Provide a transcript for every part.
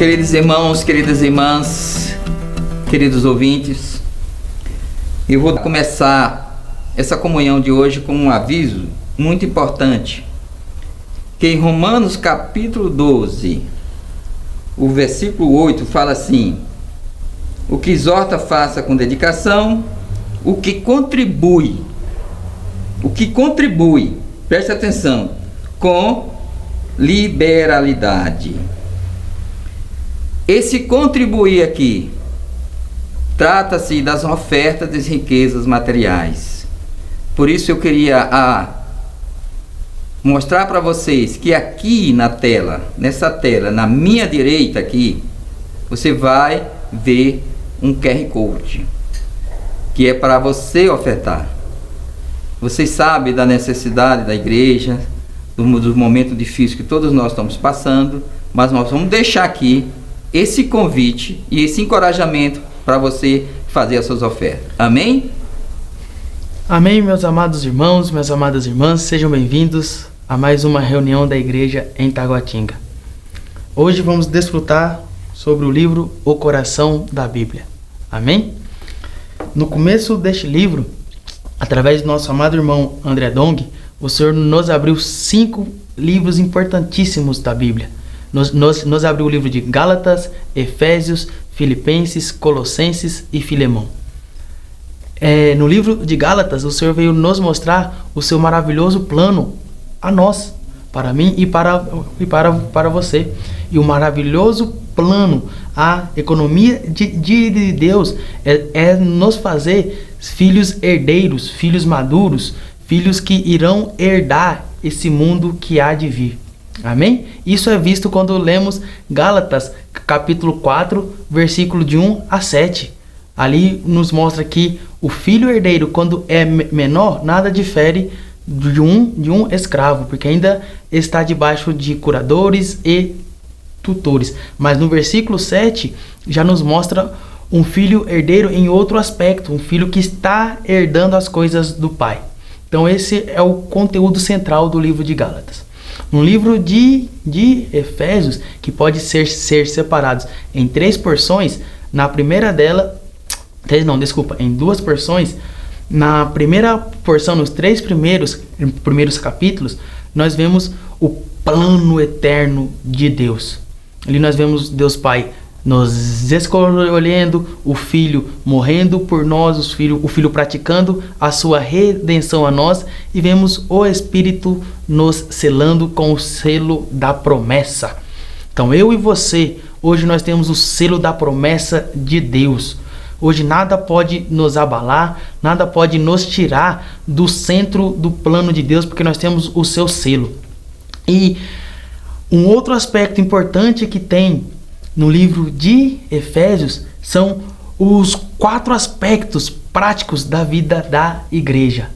Queridos irmãos, queridas irmãs, queridos ouvintes, eu vou começar essa comunhão de hoje com um aviso muito importante, que em Romanos capítulo 12, o versículo 8 fala assim: o que exorta faça com dedicação, o que contribui, preste atenção, com liberalidade. Esse contribuir aqui trata-se das ofertas das riquezas materiais. Por isso eu queria mostrar para vocês que aqui na tela, nessa tela, na minha direita aqui, você vai ver um QR Code, que é para você ofertar. Vocês sabem da necessidade da igreja, do momento difícil que todos nós estamos passando, mas nós vamos deixar aqui esse convite e esse encorajamento para você fazer as suas ofertas. Amém? Amém, meus amados irmãos, minhas amadas irmãs, sejam bem-vindos a mais uma reunião da igreja em Taguatinga. Hoje vamos desfrutar sobre o livro O Coração da Bíblia. Amém? No começo deste livro, através do nosso amado irmão André Dong, o Senhor nos abriu 5 livros importantíssimos da Bíblia. Nos abriu o livro de Gálatas, Efésios, Filipenses, Colossenses e Filemão. No livro de Gálatas, o Senhor veio nos mostrar o seu maravilhoso plano a nós, para mim e para você. E o maravilhoso plano, a economia de Deus é nos fazer filhos herdeiros, filhos maduros, filhos que irão herdar esse mundo que há de vir. Amém? Isso é visto quando lemos Gálatas, capítulo 4, versículo de 1 a 7. Ali nos mostra que o filho herdeiro, quando é menor, nada difere de um escravo, porque ainda está debaixo de curadores e tutores. Mas no versículo 7 já nos mostra um filho herdeiro em outro aspecto, um filho que está herdando as coisas do pai. Então esse é o conteúdo central do livro de Gálatas. No livro de Efésios, que pode ser separados em 3 porções, em 2 porções. Na primeira porção, nos 3 primeiros capítulos, nós vemos o plano eterno de Deus. Ali nós vemos Deus Pai nos escolhendo, o Filho morrendo por nós, o Filho praticando a sua redenção a nós, e vemos o Espírito nos selando com o selo da promessa. Então eu e você, hoje nós temos o selo da promessa de Deus. Hoje nada pode nos abalar, nada pode nos tirar do centro do plano de Deus, porque nós temos o seu selo. E um outro aspecto importante que tem no livro de Efésios são os 4 aspectos práticos da vida da igreja,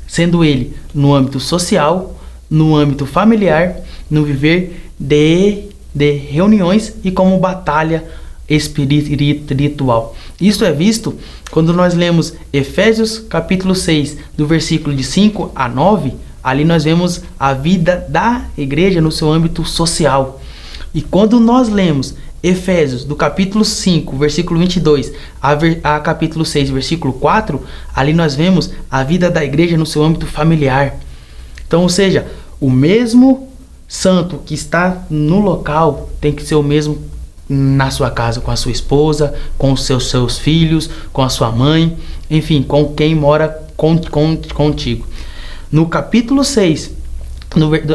sendo ele no âmbito social, no âmbito familiar, no viver de reuniões e como batalha espiritual. Isso é visto quando nós lemos Efésios capítulo 6, do versículo de 5 a 9, ali nós vemos a vida da igreja no seu âmbito social. E quando nós lemos Efésios, do capítulo 5, versículo 22, a capítulo 6, versículo 4, ali nós vemos a vida da igreja no seu âmbito familiar. Então, ou seja, o mesmo santo que está no local tem que ser o mesmo na sua casa, com a sua esposa, com os seus filhos, com a sua mãe, enfim, com quem mora contigo. No capítulo 6,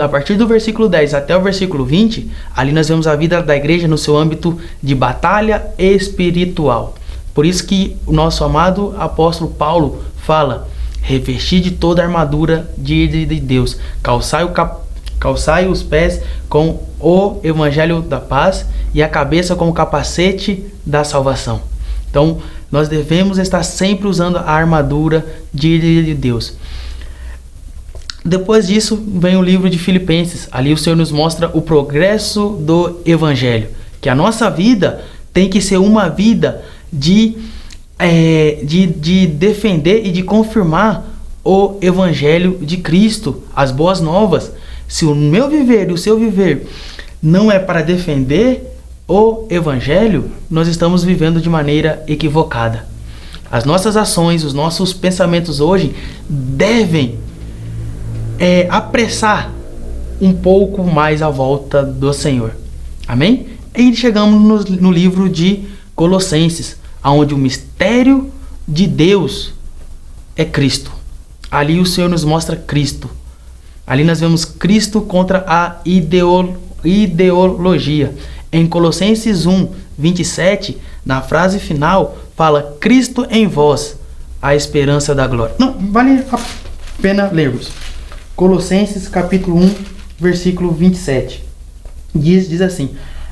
a partir do versículo 10 até o versículo 20, ali nós vemos a vida da igreja no seu âmbito de batalha espiritual. Por isso que o nosso amado apóstolo Paulo fala: revestir de toda a armadura de Deus, calçai os pés com o evangelho da paz e a cabeça com o capacete da salvação. Então nós devemos estar sempre usando a armadura de Deus. Depois disso vem o livro de Filipenses. Ali o Senhor nos mostra o progresso do Evangelho, que a nossa vida tem que ser uma vida de defender e de confirmar o Evangelho de Cristo, as boas novas. Se o meu viver e o seu viver não é para defender o Evangelho, nós estamos vivendo de maneira equivocada. As nossas ações, os nossos pensamentos hoje devem apressar um pouco mais a volta do Senhor. Amém? E chegamos no livro de Colossenses, onde o mistério de Deus é Cristo. Ali o Senhor nos mostra Cristo. Ali nós vemos Cristo contra a ideologia. Em Colossenses 1, 27, na frase final, fala: Cristo em vós, a esperança da glória. Não, vale a pena lermos. Colossenses capítulo 1, versículo 27. Diz assim: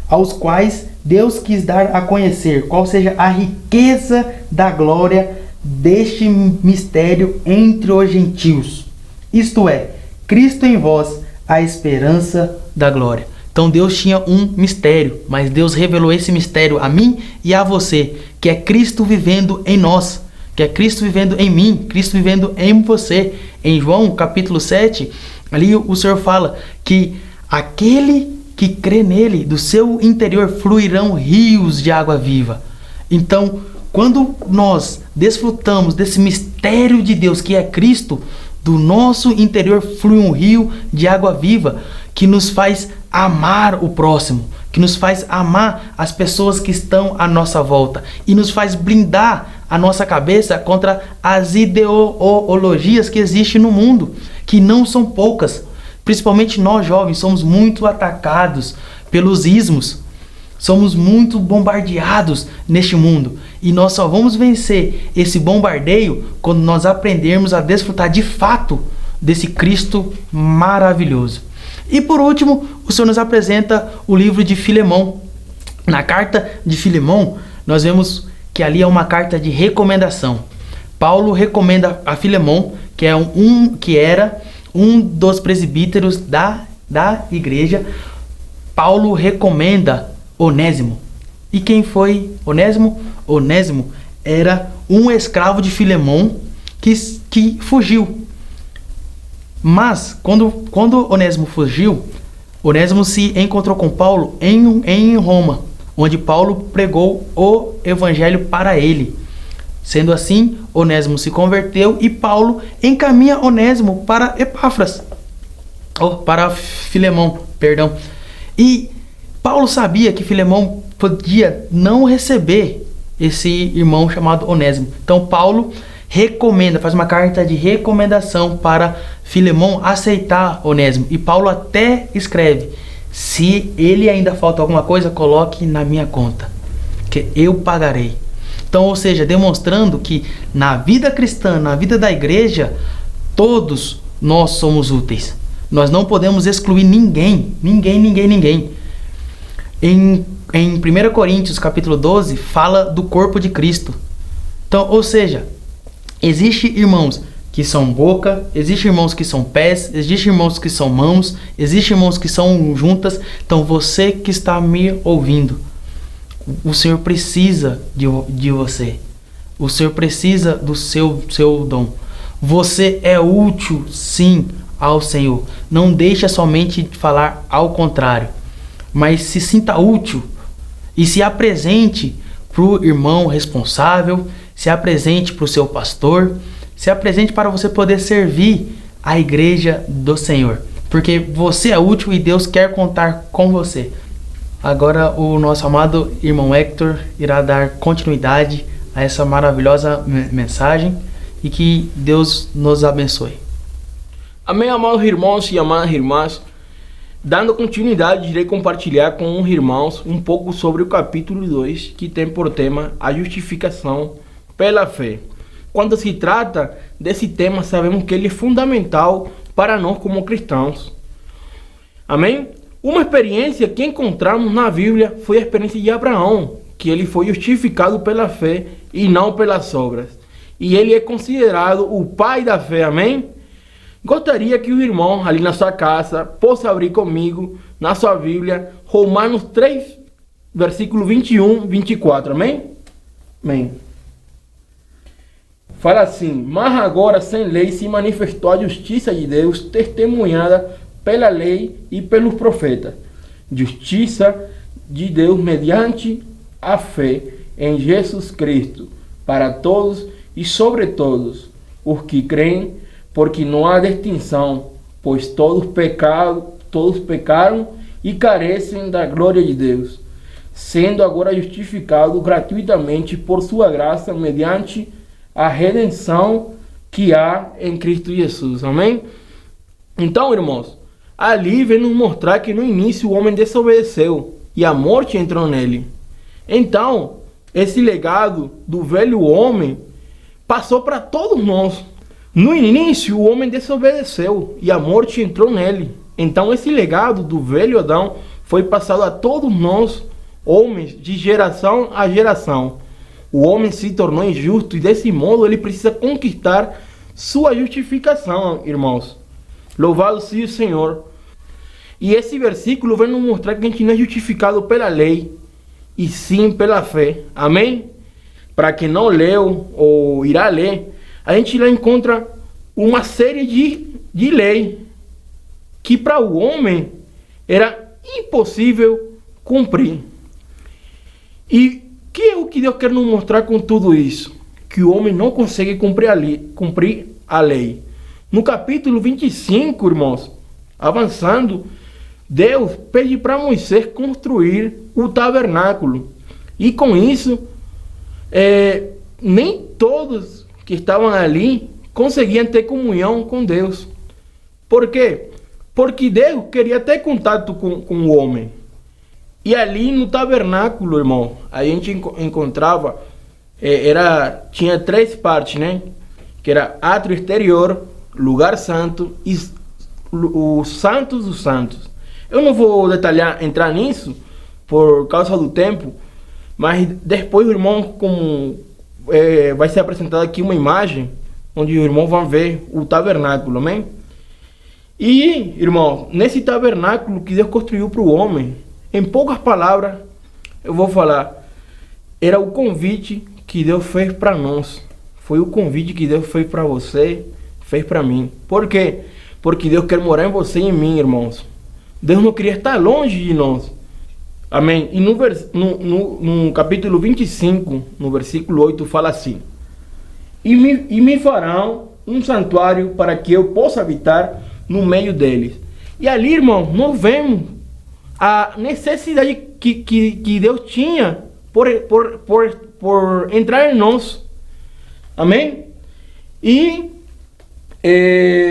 aos quais Deus quis dar a conhecer qual seja a riqueza da glória deste mistério entre os gentios. Isto é, Cristo em vós, a esperança da glória. Então Deus tinha um mistério, mas Deus revelou esse mistério a mim e a você, que é Cristo vivendo em nós, que é Cristo vivendo em mim, Cristo vivendo em você. Em João capítulo 7, ali o Senhor fala que aquele que crê nele, do seu interior fluirão rios de água viva. Então, quando nós desfrutamos desse mistério de Deus que é Cristo, do nosso interior flui um rio de água viva que nos faz amar o próximo, que nos faz amar as pessoas que estão à nossa volta e nos faz blindar a nossa cabeça contra as ideologias que existem no mundo, que não são poucas. Principalmente nós jovens somos muito atacados pelos ismos, somos muito bombardeados neste mundo e nós só vamos vencer esse bombardeio quando nós aprendermos a desfrutar de fato desse Cristo maravilhoso. E por último, o Senhor nos apresenta o livro de Filemão. Na carta de Filemão, nós vemos que ali é uma carta de recomendação. Paulo recomenda a Filemão, que era um dos presbíteros da igreja. Paulo recomenda Onésimo. E quem foi Onésimo? Onésimo era um escravo de Filemão que fugiu. Mas, quando Onésimo fugiu, Onésimo se encontrou com Paulo em Roma, onde Paulo pregou o evangelho para ele. Sendo assim, Onésimo se converteu e Paulo encaminha Onésimo para Epáfras, para Filemão, perdão. E Paulo sabia que Filemão podia não receber esse irmão chamado Onésimo. Então Paulo faz uma carta de recomendação para Filemão aceitar Onésimo. E Paulo até escreve: se ele ainda falta alguma coisa, coloque na minha conta, que eu pagarei. Então, ou seja, demonstrando que na vida cristã, na vida da igreja, todos nós somos úteis. Nós não podemos excluir ninguém. Em 1 Coríntios capítulo 12, fala do corpo de Cristo. Então, ou seja, existem irmãos que são boca, existem irmãos que são pés, existem irmãos que são mãos, existem irmãos que são juntas. Então, você que está me ouvindo, o Senhor precisa de você. O Senhor precisa do seu dom. Você é útil, sim, ao Senhor. Não deixa somente falar ao contrário, mas se sinta útil e se apresente para o irmão responsável, se apresente para o seu pastor, se apresente para você poder servir a igreja do Senhor, porque você é útil e Deus quer contar com você. Agora o nosso amado irmão Hector irá dar continuidade a essa maravilhosa mensagem e que Deus nos abençoe. Amém, amados irmãos e amadas irmãs. Dando continuidade, irei compartilhar com os irmãos um pouco sobre o capítulo 2, que tem por tema a justificação pela fé. Quando se trata desse tema, sabemos que ele é fundamental para nós como cristãos. Amém? Uma experiência que encontramos na Bíblia foi a experiência de Abraão, que ele foi justificado pela fé e não pelas obras. E ele é considerado o pai da fé, amém? Gostaria que o irmão ali na sua casa possa abrir comigo na sua Bíblia Romanos 3, versículo 21, 24, amém? Amém. Fala assim: mas agora sem lei se manifestou a justiça de Deus, testemunhada pela lei e pelos profetas. Justiça de Deus mediante a fé em Jesus Cristo, para todos e sobre todos os que creem, porque não há distinção, pois todos pecaram e carecem da glória de Deus, sendo agora justificados gratuitamente por sua graça, mediante a redenção que há em Cristo Jesus. Amém? Então, irmãos, ali vem nos mostrar que no início o homem desobedeceu e a morte entrou nele. Então, esse legado do velho homem passou para todos nós. No início o homem desobedeceu e a morte entrou nele. Então esse legado do velho Adão foi passado a todos nós, homens, de geração a geração. O homem se tornou injusto e desse modo ele precisa conquistar sua justificação, irmãos. Louvado seja o Senhor. E esse versículo vem nos mostrar que a gente não é justificado pela lei, e sim pela fé. Amém? Para quem não leu ou irá ler, a gente lá encontra uma série de leis que para o homem era impossível cumprir. E que é o que Deus quer nos mostrar com tudo isso? Que o homem não consegue cumprir a lei. No capítulo 25, irmãos, avançando, Deus pede para Moisés construir o tabernáculo. E com isso, nem todos que estavam ali conseguiam ter comunhão com Deus. Por quê? Porque Deus queria ter contato com o homem. E ali no tabernáculo, irmão, a gente encontrava, tinha 3 partes, né? Que era átrio exterior, lugar santo e o Santos dos Santos. Eu não vou entrar nisso por causa do tempo, mas depois o irmão vai ser apresentada aqui uma imagem onde o irmão vai ver o tabernáculo, amém? E, irmão, nesse tabernáculo que Deus construiu para o homem, em poucas palavras, eu vou falar, era o convite que Deus fez para nós. Foi o convite que Deus fez para você, fez para mim. Por quê? Porque Deus quer morar em você e em mim, irmãos. Deus não queria estar longe de nós. Amém? E no capítulo 25, no versículo 8, fala assim: E me farão um santuário para que eu possa habitar no meio deles. E ali, irmão, nós vemos a necessidade que Deus tinha por entrar em nós. Amém? E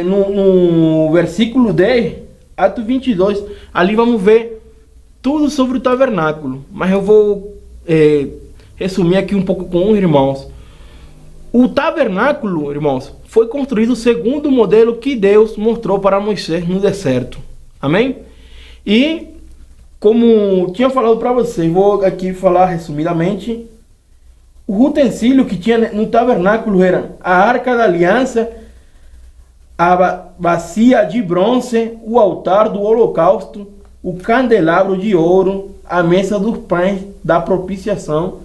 no versículo 10, Atos 22, ali vamos ver tudo sobre o tabernáculo. Mas eu vou resumir aqui um pouco com os irmãos. O tabernáculo, irmãos, foi construído segundo o modelo que Deus mostrou para Moisés no deserto. Amém? E, como tinha falado para vocês, vou aqui falar resumidamente. O utensílio que tinha no tabernáculo era a arca da aliança, a bacia de bronze, o altar do holocausto, o candelabro de ouro, a mesa dos pães da propiciação,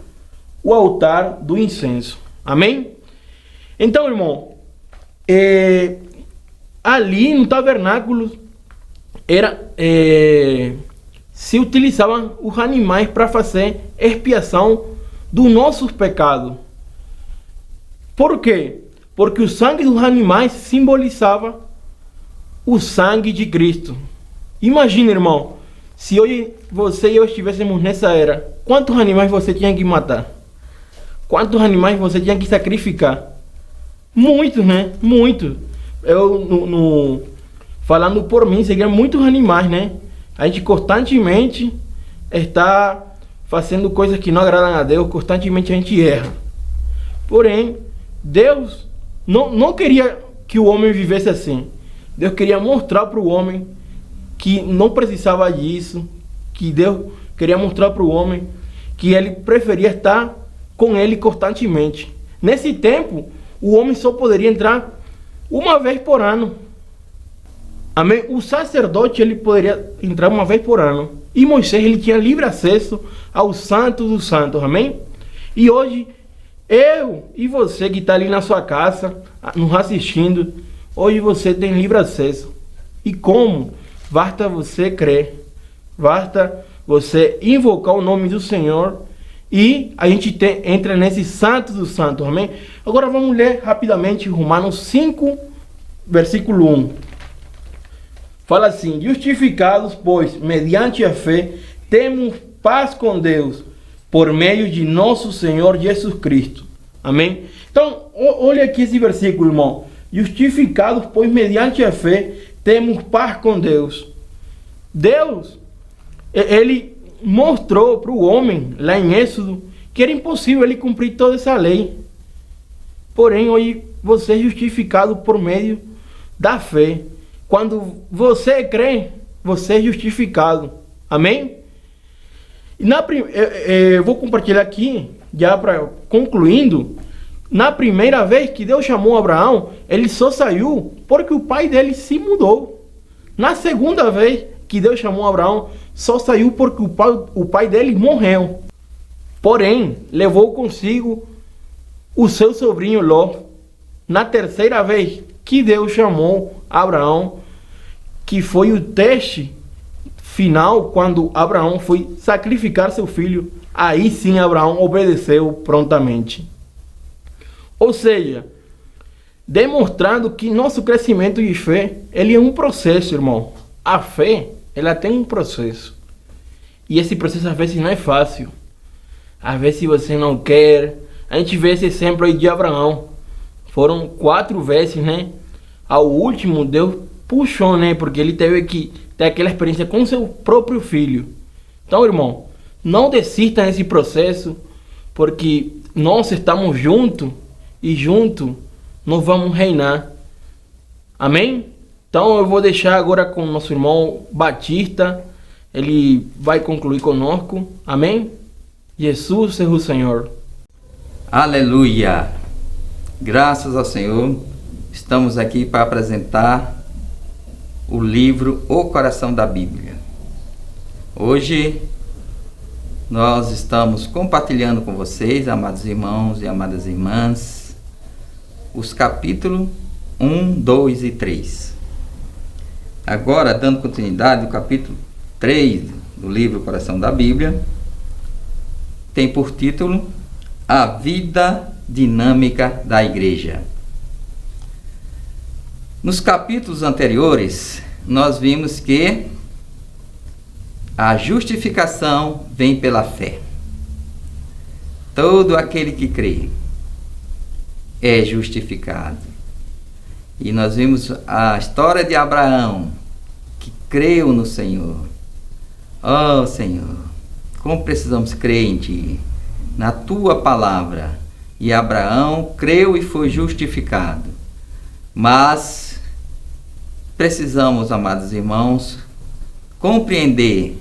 o altar do incenso. Amém? Então, irmão, ali no tabernáculo se utilizavam os animais para fazer expiação dos nossos pecados. Por quê? Porque o sangue dos animais simbolizava o sangue de Cristo. Imagina, irmão, se hoje você e eu estivéssemos nessa era, quantos animais você tinha que matar? Quantos animais você tinha que sacrificar? Muitos, né? Muitos. Eu, falando por mim, seria muitos animais, né? A gente constantemente está fazendo coisas que não agradam a Deus, constantemente a gente erra. Porém, Deus não queria que o homem vivesse assim. Deus queria mostrar para o homem que não precisava disso, que Deus queria mostrar para o homem que ele preferia estar com ele constantemente. Nesse tempo, o homem só poderia entrar uma vez por ano. Amém? O sacerdote ele poderia entrar uma vez por ano. E Moisés ele tinha livre acesso ao Santo dos Santos. Amém? E hoje, eu e você que está ali na sua casa, nos assistindo, hoje você tem livre acesso. E como? Basta você crer. Basta você invocar o nome do Senhor e a gente entra nesse santo dos santos, amém? Agora vamos ler rapidamente Romanos 5, versículo 1. Fala assim: justificados, pois, mediante a fé, temos paz com Deus, por meio de nosso Senhor Jesus Cristo. Amém? Então, olha aqui esse versículo, irmão. Justificados, pois, mediante a fé, temos paz com Deus. Deus, ele mostrou para o homem, lá em Êxodo, que era impossível ele cumprir toda essa lei. Porém, hoje você é justificado por meio da fé. Quando você crê, você é justificado. Amém? Eu vou compartilhar aqui, já para concluindo. Na primeira vez que Deus chamou Abraão, ele só saiu porque o pai dele se mudou. Na segunda vez que Deus chamou Abraão, só saiu porque o pai dele morreu. Porém, levou consigo o seu sobrinho Ló. Na terceira vez que Deus chamou Abraão, que foi o teste final, quando Abraão foi sacrificar seu filho, aí sim Abraão obedeceu prontamente. Ou seja, demonstrando que nosso crescimento de fé, ele é um processo, irmão. A fé, ela tem um processo. E esse processo às vezes não é fácil. Às vezes você não quer. A gente vê esse exemplo aí de Abraão. Foram 4 vezes, né? Ao último, Deus puxou, né? Porque ele teve que ter aquela experiência com seu próprio filho. Então, irmão, não desista nesse processo, porque nós estamos juntos e juntos nós vamos reinar. Amém? Então eu vou deixar agora com o nosso irmão Batista. Ele vai concluir conosco. Amém? Jesus é o Senhor. Aleluia! Graças ao Senhor, estamos aqui para apresentar o livro O Coração da Bíblia. Hoje nós estamos compartilhando com vocês, amados irmãos e amadas irmãs, os capítulos 1, 2 e 3. Agora, dando continuidade, o capítulo 3 do livro Coração da Bíblia tem por título A Vida Dinâmica da Igreja. Nos capítulos anteriores, nós vimos que a justificação vem pela fé. Todo aquele que crê é justificado. E nós vimos a história de Abraão, que creu no Senhor. Oh, Senhor, como precisamos crer em Ti, na Tua palavra. E Abraão creu e foi justificado. Mas precisamos, amados irmãos, compreender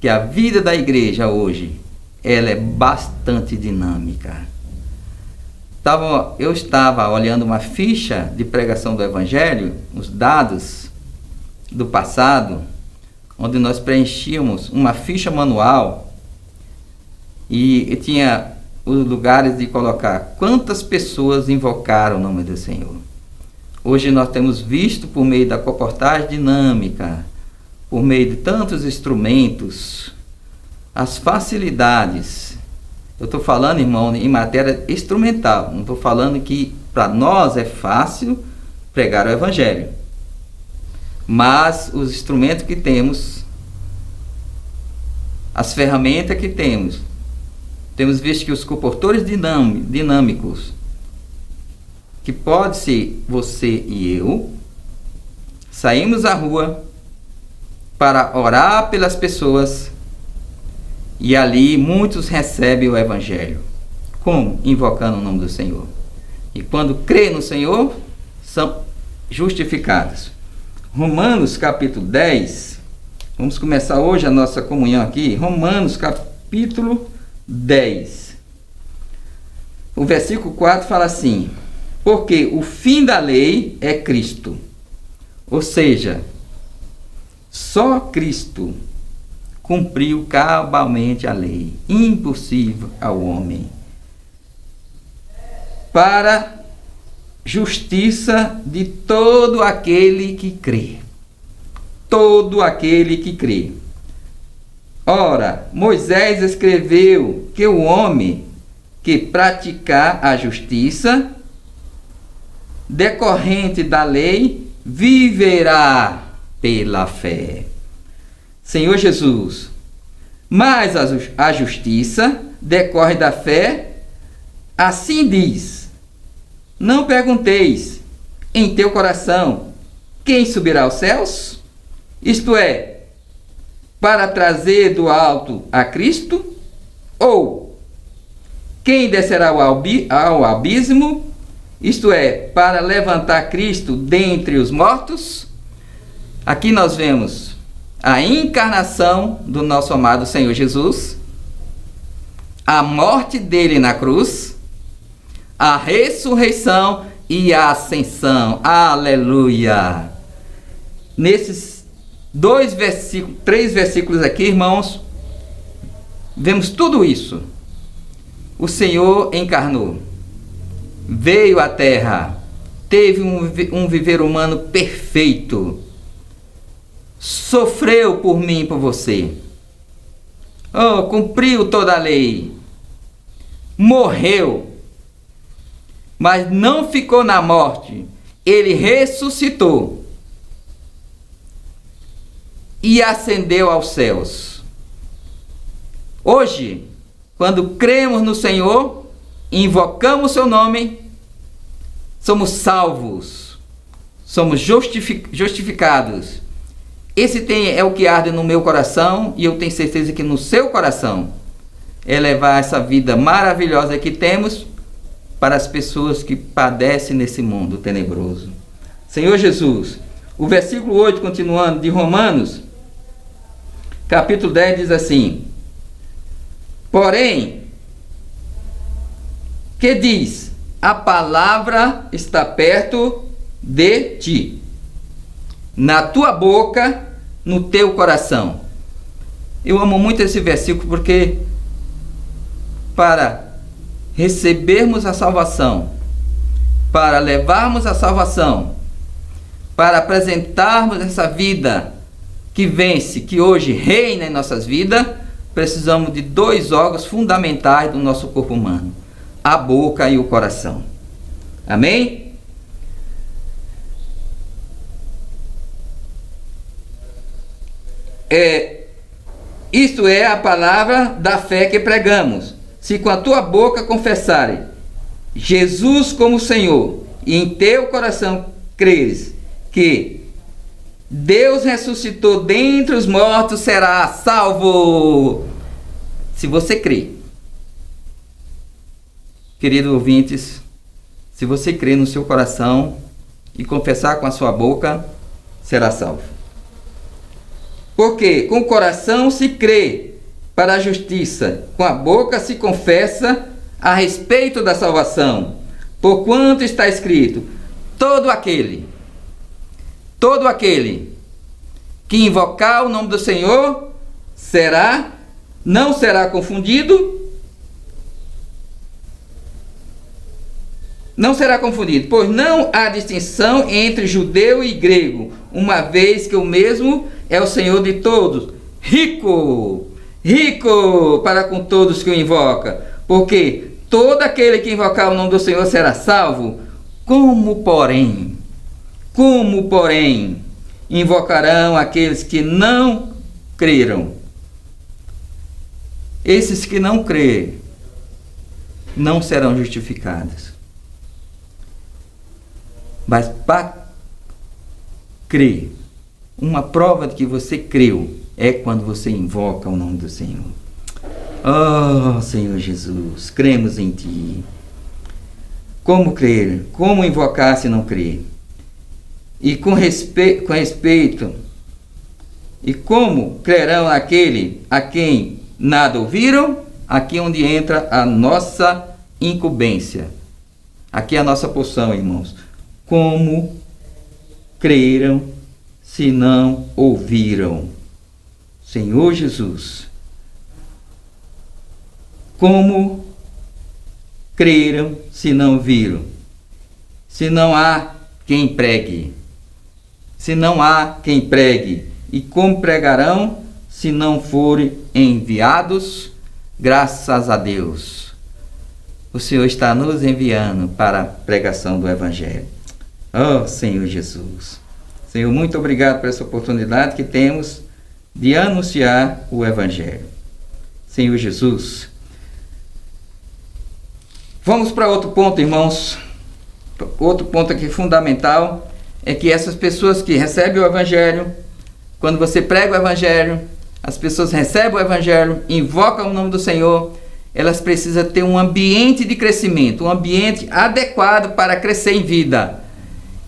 que a vida da igreja hoje, ela é bastante dinâmica. Eu estava olhando uma ficha de pregação do Evangelho, os dados do passado, onde nós preenchíamos uma ficha manual e tinha os lugares de colocar quantas pessoas invocaram o nome do Senhor. Hoje nós temos visto, por meio da comportagem dinâmica, por meio de tantos instrumentos, as facilidades. Eu estou falando, irmão, em matéria instrumental. Não estou falando que para nós é fácil pregar o Evangelho. Mas os instrumentos que temos, as ferramentas que temos visto que os comportores dinâmicos, que pode ser você e eu, saímos à rua para orar pelas pessoas e ali muitos recebem o Evangelho. Como? Invocando o nome do Senhor. E quando creem no Senhor, são justificados. Romanos capítulo 10, vamos começar hoje a nossa comunhão aqui. Romanos capítulo 10. O versículo 4 fala assim: porque o fim da lei é Cristo. Ou seja, só Cristo cumpriu cabalmente a lei, impossível ao homem, para justiça de todo aquele que crê. Todo aquele que crê. Ora, Moisés escreveu que o homem que praticar a justiça decorrente da lei viverá pela fé. Senhor Jesus, mas a justiça decorre da fé, assim diz: não pergunteis em teu coração quem subirá aos céus, isto é, para trazer do alto a Cristo, ou quem descerá ao abismo, isto é, para levantar Cristo dentre os mortos. Aqui nós vemos a encarnação do nosso amado Senhor Jesus, a morte dele na cruz, a ressurreição e a ascensão. Aleluia! Nesses três versículos aqui, irmãos, vemos tudo isso. O Senhor encarnou, veio à terra, teve um viver humano perfeito, sofreu por mim e por você, cumpriu toda a lei, morreu, mas não ficou na morte, ele ressuscitou e ascendeu aos céus. Hoje, quando cremos no Senhor, invocamos seu nome, somos salvos, somos justificados. Esse é o que arde no meu coração, e eu tenho certeza que no seu coração é levar essa vida maravilhosa que temos para as pessoas que padecem nesse mundo tenebroso. Senhor Jesus, o versículo 8, continuando, de Romanos, capítulo 10, diz assim: porém, que diz? A palavra está perto de ti, na tua boca, no teu coração. Eu amo muito esse versículo, porque para recebermos a salvação, para levarmos a salvação, para apresentarmos essa vida que vence, que hoje reina em nossas vidas, precisamos de dois órgãos fundamentais do nosso corpo humano: a boca e o coração. Amém? Isto é a palavra da fé que pregamos. Se com a tua boca confessares Jesus como Senhor, e em teu coração creres que Deus ressuscitou dentre os mortos, será salvo. Se você crê, queridos ouvintes, se você crer no seu coração e confessar com a sua boca, será salvo. Porque com o coração se crê para a justiça, com a boca se confessa a respeito da salvação. Porquanto está escrito: todo aquele que invocar o nome do Senhor não será confundido, pois não há distinção entre judeu e grego, uma vez que o mesmo é o Senhor de todos, rico para com todos que o invoca, porque todo aquele que invocar o nome do Senhor será salvo. Como porém invocarão aqueles que não creram? Esses que não crêem não serão justificados. Mas para crer, uma prova de que você creu é quando você invoca o nome do Senhor. Oh, Senhor Jesus, cremos em Ti. Como crer? Como invocar se não crer? E com respeito, e como crerão aquele a quem nada ouviram? Aqui onde entra a nossa incumbência. Aqui é a nossa porção, irmãos. Como creram se não ouviram? Senhor Jesus, como creram se não viram? Se não há quem pregue, e como pregarão se não forem enviados? Graças a Deus, o Senhor está nos enviando para a pregação do Evangelho. Oh, Senhor Jesus. Senhor, muito obrigado por essa oportunidade que temos de anunciar o Evangelho. Senhor Jesus. Vamos para outro ponto, irmãos. Outro ponto aqui fundamental é que essas pessoas que recebem o Evangelho, quando você prega o Evangelho, as pessoas recebem o Evangelho, invocam o nome do Senhor, elas precisam ter um ambiente de crescimento, um ambiente adequado para crescer em vida.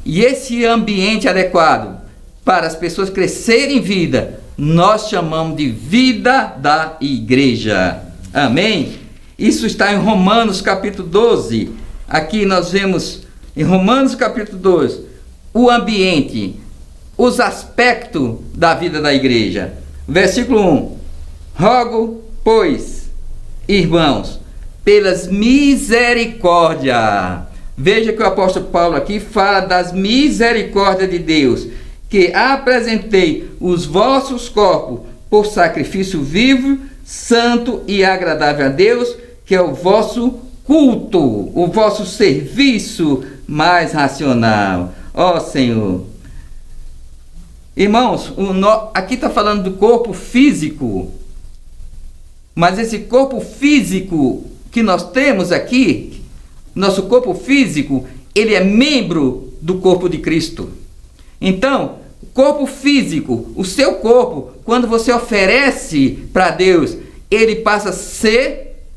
E esse ambiente adequado para as pessoas crescerem em vida, nós chamamos de vida da igreja. Amém? Isso está em Romanos capítulo 12. Aqui nós vemos em Romanos capítulo 12 o ambiente, os aspectos da vida da igreja. Versículo 1. Rogo, pois, irmãos, pelas misericórdias. Veja que o apóstolo Paulo aqui fala das misericórdias de Deus, que apresentei os vossos corpos por sacrifício vivo, santo e agradável a Deus, que é o vosso culto, o vosso serviço mais racional. Ó Senhor. Irmãos, aqui está falando do corpo físico, mas esse corpo físico que nós temos aqui, nosso corpo físico, ele é membro do corpo de Cristo. Então, o corpo físico, o seu corpo, quando você oferece para Deus, ele passa a ser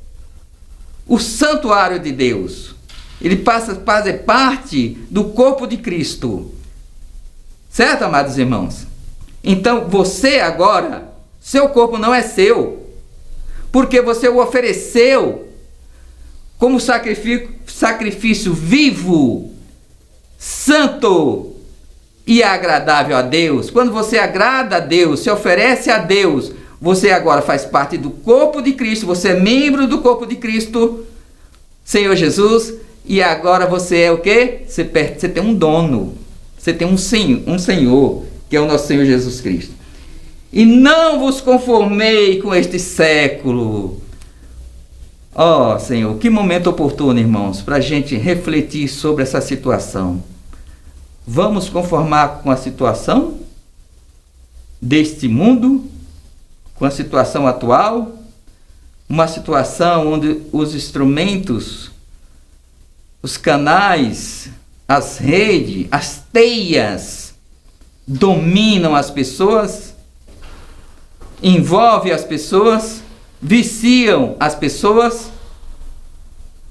o santuário de Deus. Ele passa a fazer parte do corpo de Cristo. Certo, amados irmãos? Então, você agora, seu corpo não é seu, porque você o ofereceu como sacrifício vivo, santo e agradável a Deus. Quando você agrada a Deus, se oferece a Deus, você agora faz parte do corpo de Cristo, você é membro do corpo de Cristo, Senhor Jesus, e agora você é o quê? Você tem um dono, você tem um Senhor, que é o nosso Senhor Jesus Cristo. E não vos conformei com este século. Ó Senhor, que momento oportuno, irmãos, para a gente refletir sobre essa situação. Vamos conformar com a situação deste mundo, com a situação atual, uma situação onde os instrumentos, os canais, as redes, as teias dominam as pessoas, envolvem as pessoas, viciam as pessoas.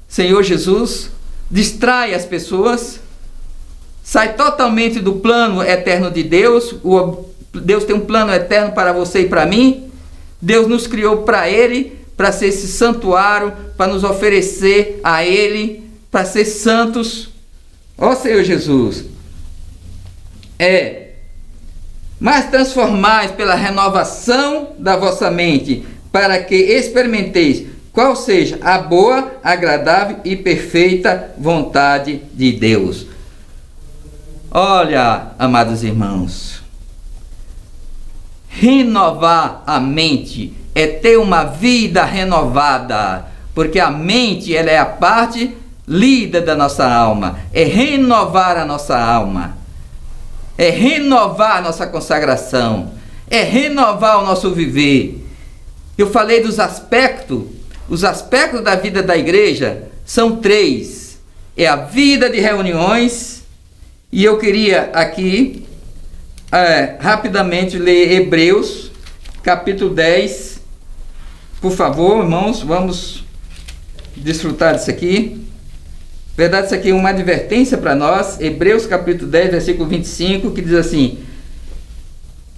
Senhor Jesus, distrai as pessoas, sai totalmente do plano eterno de Deus. Deus tem um plano eterno para você e para mim. Deus nos criou para Ele, para ser esse santuário, para nos oferecer a Ele, para ser santos. Ó Senhor Jesus, mas transformais pela renovação da vossa mente, para que experimenteis qual seja a boa, agradável e perfeita vontade de Deus. Olha, amados irmãos, renovar a mente é ter uma vida renovada, porque a mente, ela é a parte líder da nossa alma, é renovar a nossa alma, é renovar a nossa consagração, é renovar o nosso viver. Eu falei dos aspectos, os aspectos da vida da igreja são 3, é a vida de reuniões, e eu queria aqui rapidamente ler Hebreus capítulo 10, por favor, irmãos, vamos desfrutar disso aqui. Na verdade, isso aqui é uma advertência para nós. Hebreus capítulo 10, versículo 25, que diz assim: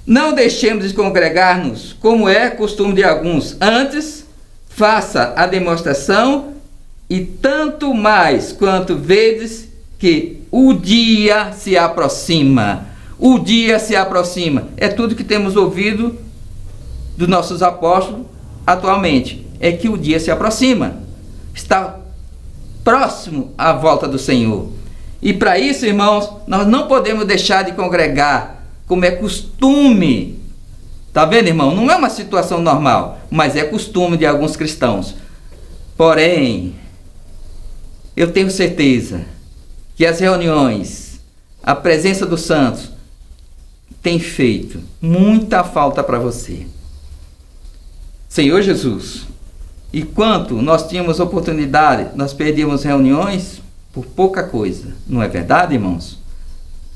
não deixemos de congregar-nos, como é costume de alguns, antes faça a demonstração, e tanto mais quanto vedes que o dia se aproxima. O dia se aproxima. É tudo que temos ouvido dos nossos apóstolos atualmente. É que o dia se aproxima. Está próximo à volta do Senhor. E para isso, irmãos, nós não podemos deixar de congregar, como é costume Tá vendo, irmão? Não é uma situação normal, mas é costume de alguns cristãos. Porém, eu tenho certeza que as reuniões, a presença dos santos, tem feito muita falta para você. Senhor Jesus, e quanto nós tínhamos oportunidade, nós perdíamos reuniões por pouca coisa. Não é verdade, irmãos?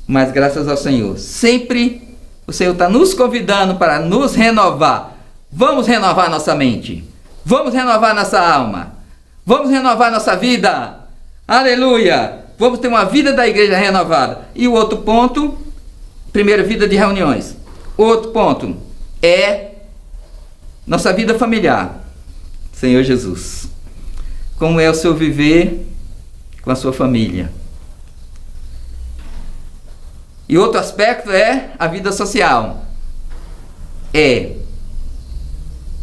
Mas graças ao Senhor, sempre o Senhor está nos convidando para nos renovar. Vamos renovar nossa mente. Vamos renovar nossa alma. Vamos renovar nossa vida. Aleluia! Vamos ter uma vida da igreja renovada. E o outro ponto, primeiro, vida de reuniões. Outro ponto é nossa vida familiar. Senhor Jesus, como é o seu viver com a sua família? E outro aspecto é a vida social. É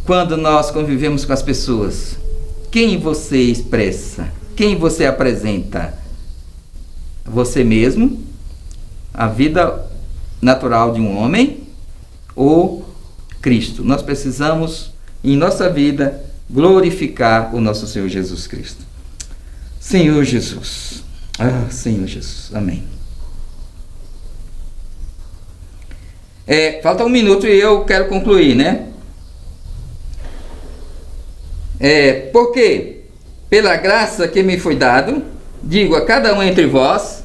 quando nós convivemos com as pessoas, quem você expressa? Quem você apresenta? Você mesmo? A vida natural de um homem? Ou Cristo? Nós precisamos, em nossa vida, glorificar o nosso Senhor Jesus Cristo. Senhor Jesus. Senhor Jesus. Amém. Falta um minuto e eu quero concluir, né? Porque, pela graça que me foi dado, digo a cada um entre vós,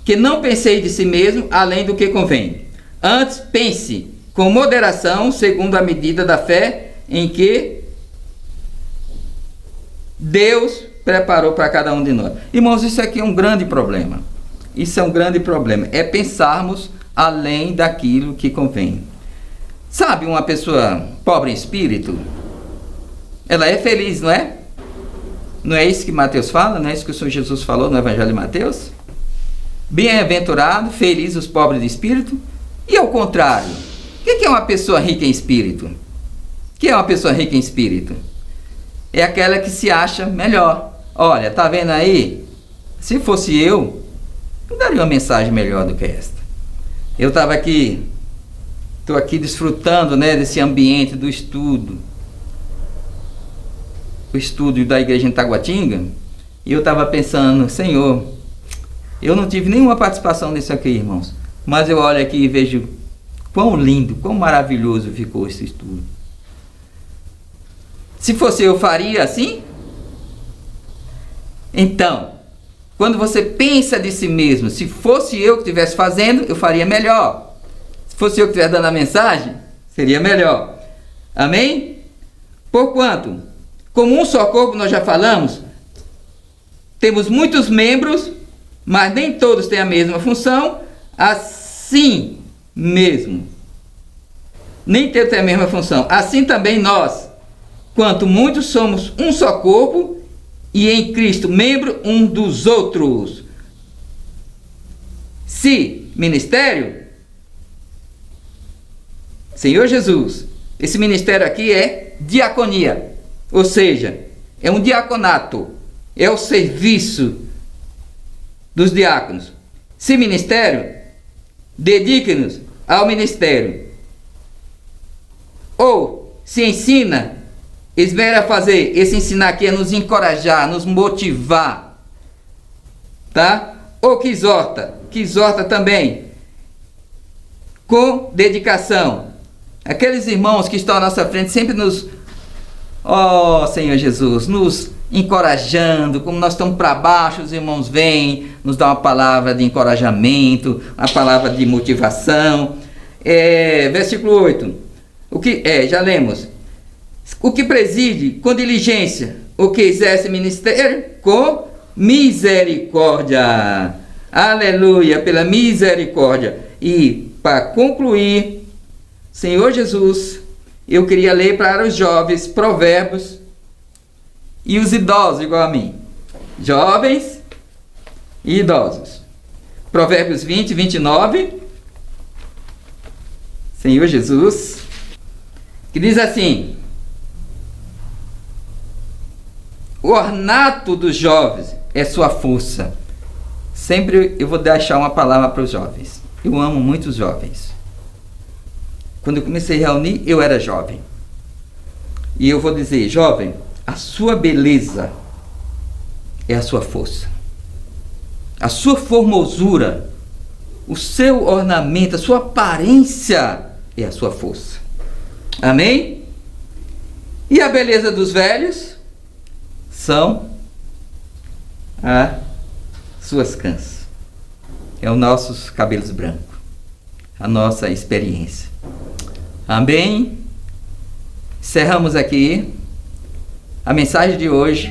que não pensei de si mesmo além do que convém. Antes, pense com moderação, segundo a medida da fé em que Deus preparou para cada um de nós. Irmãos, isso aqui é um grande problema. Isso é um grande problema. É pensarmos além daquilo que convém. Sabe, uma pessoa pobre em espírito, ela é feliz, não é? Não é isso que Mateus fala? Não é isso que o Senhor Jesus falou no Evangelho de Mateus? Bem-aventurado, feliz os pobres de espírito. E ao contrário, o que é uma pessoa rica em espírito? O que é uma pessoa rica em espírito? É aquela que se acha melhor. Olha, tá vendo aí? Se fosse eu daria uma mensagem melhor do que esta. Eu estou aqui desfrutando, né, desse ambiente do estudo. O estudo da igreja em Taguatinga. E eu estava pensando, Senhor, eu não tive nenhuma participação nisso aqui, irmãos. Mas eu olho aqui e vejo quão lindo, quão maravilhoso ficou esse estudo. Se fosse eu, faria assim? Então, quando você pensa de si mesmo, se fosse eu que estivesse fazendo, eu faria melhor. Se fosse eu que estivesse dando a mensagem, seria melhor. Amém? Porquanto, como um só corpo, nós já falamos, temos muitos membros, mas nem todos têm a mesma função, assim mesmo. Nem todos têm a mesma função. Assim também nós, quanto muitos somos um só corpo, e em Cristo, membro um dos outros. Se ministério, Senhor Jesus, esse ministério aqui é diaconia, ou seja, é um diaconato, é o serviço dos diáconos. Se ministério, dedique-nos ao ministério. Ou se ensina, esmera fazer. Esse ensinar aqui é nos encorajar, nos motivar, tá? Ou que exorta também, com dedicação. Aqueles irmãos que estão à nossa frente sempre nos, Senhor Jesus, nos encorajando. Como nós estamos para baixo, os irmãos vêm, nos dão uma palavra de encorajamento, uma palavra de motivação. Versículo 8, já lemos. O que preside com diligência, o que exerce ministério com misericórdia. Aleluia, pela misericórdia. E para concluir, Senhor Jesus, eu queria ler para os jovens Provérbios e os idosos igual a mim. Jovens e idosos. Provérbios 20, 29. Senhor Jesus, que diz assim: o ornato dos jovens é sua força. Sempre eu vou deixar uma palavra para os jovens. Eu amo muito os jovens. Quando eu comecei a reunir, eu era jovem. E eu vou dizer, jovem, a sua beleza é a sua força. A sua formosura, o seu ornamento, a sua aparência é a sua força. Amém? E a beleza dos velhos são as suas cãs. É os nossos cabelos brancos. A nossa experiência. Amém? Encerramos aqui a mensagem de hoje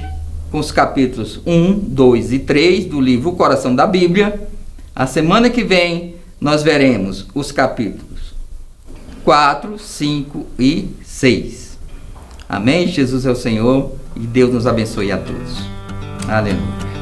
com os capítulos 1, 2 e 3 do livro O Coração da Bíblia. A semana que vem nós veremos os capítulos 4, 5 e 6. Amém? Jesus é o Senhor e Deus nos abençoe a todos. Aleluia.